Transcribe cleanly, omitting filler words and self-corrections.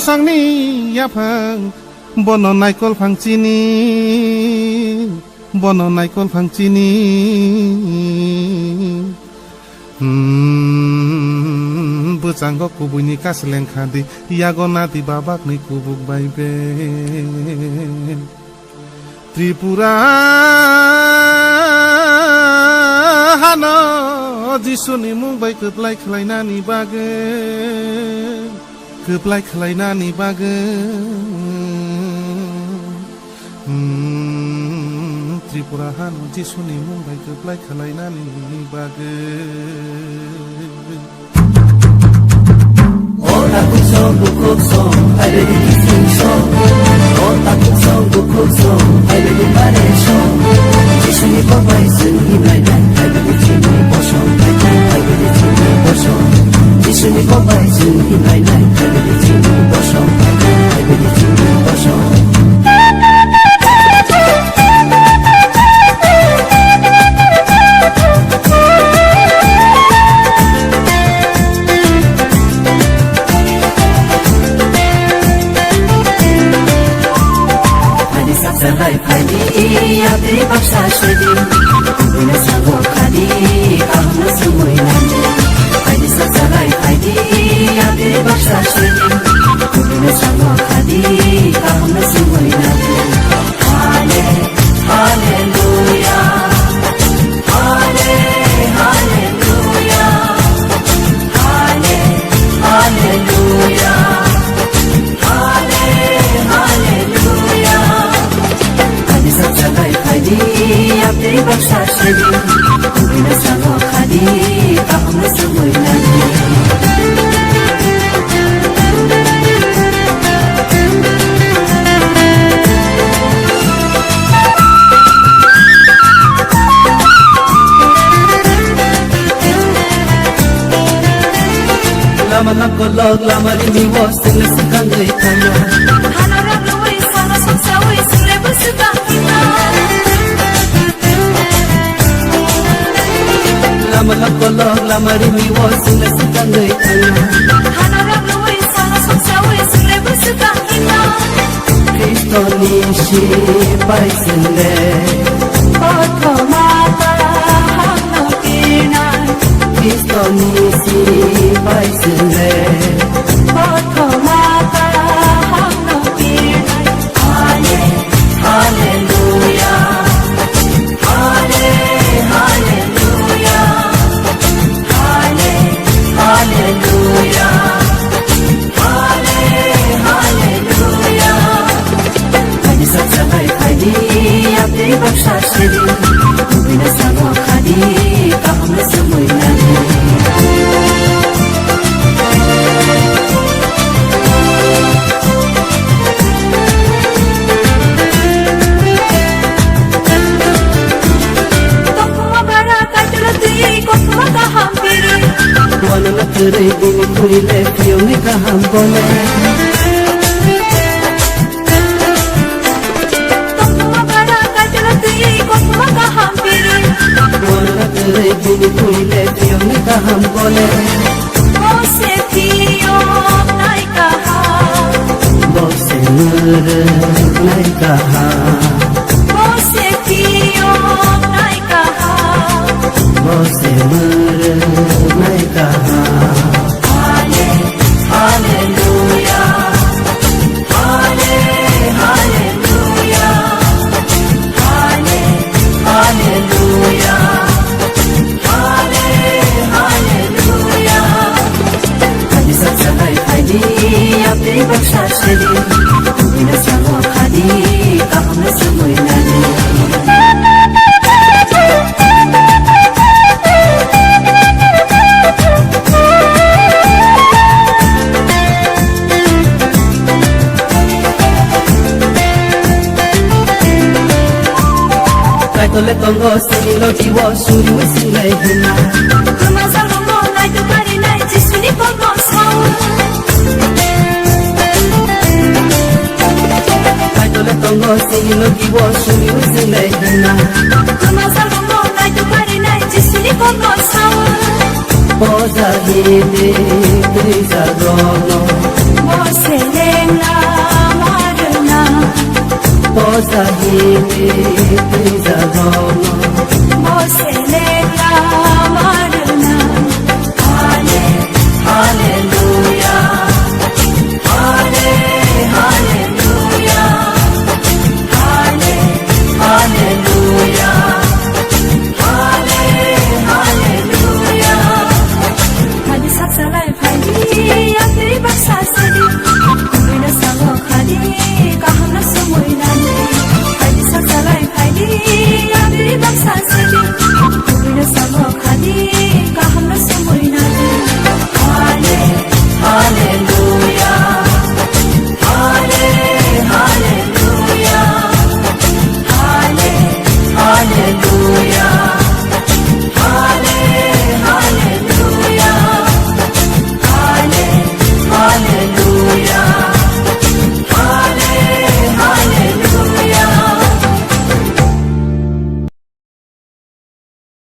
सांनि याफां बन नायकल फांचिनि बन नायकल फांचिनि बोचांग कुबुनि कासलें खादि यागना दि बाबाक नै कुबुक बायबे त्रिपुरा हानो जिसुनि मुंबाय गोबलाय खलायनानि बागै गोबलाय खलायनानि बागै त्रिपुरा हानो जिसुनि मुंबाय गोबलाय खलायनानि बागै Ota kukso, aile di kisho. Ota kukso, aile di paresho. Jishuni papai suni nai, aile di chini posho, aile di chini posho. Jishuni papai suni nai, aile di chini posho, aile di chini posho. Salai khadi abri baksha shedi bina sago khadi kahna sumoi nani khadi salai khadi abri baksha shedi bina sago khadi kahna sumoi nani hallelujah hallelujah hallelujah Salai khadi abri baksha shedi bina sago khadi kahna sumoi nani Lama lako log lama rini wo single sekangai tanya Hana raglu wai sana soksa wai single busuka hina Lama lako log lama rini wo single sekangai tanya Hana raglu wai sana soksa wai single busuka hina Kristo nishi pai single Otho mata hangno kinan Kristo nishi pai single Otho mata hangno kinan Hallelujah Hallelujah Hallelujah Hallelujah Khadi salai khadi abri baksha shedi bina sago khadi kahna sumoi nani Wana na tere dini kuile kiyo ni kaham bole Tokuma bara kajala tuyi kokuma kaham piri Wana na tere dini kuile kiyo ni kaham bole Bose kiyo nai kaham Bose nure nai kaham Bose kiyo nai kaham Bose nure nai kaham Hallelujah Hallelujah Hallelujah Hallelujah Khadi salai khadi abri baksha shedi bina sago khadi kahna sumoi nani Tole tongo sinilo kiwo suri wesinai hina Kuma salmo nai tu kari nai jisuni pongo sawa Tole tongo sinilo kiwo suri wesinai hina Kuma salmo nai tu kari nai jisuni pongo sawa Poza hide kriza rono Mosele zahiri, zagono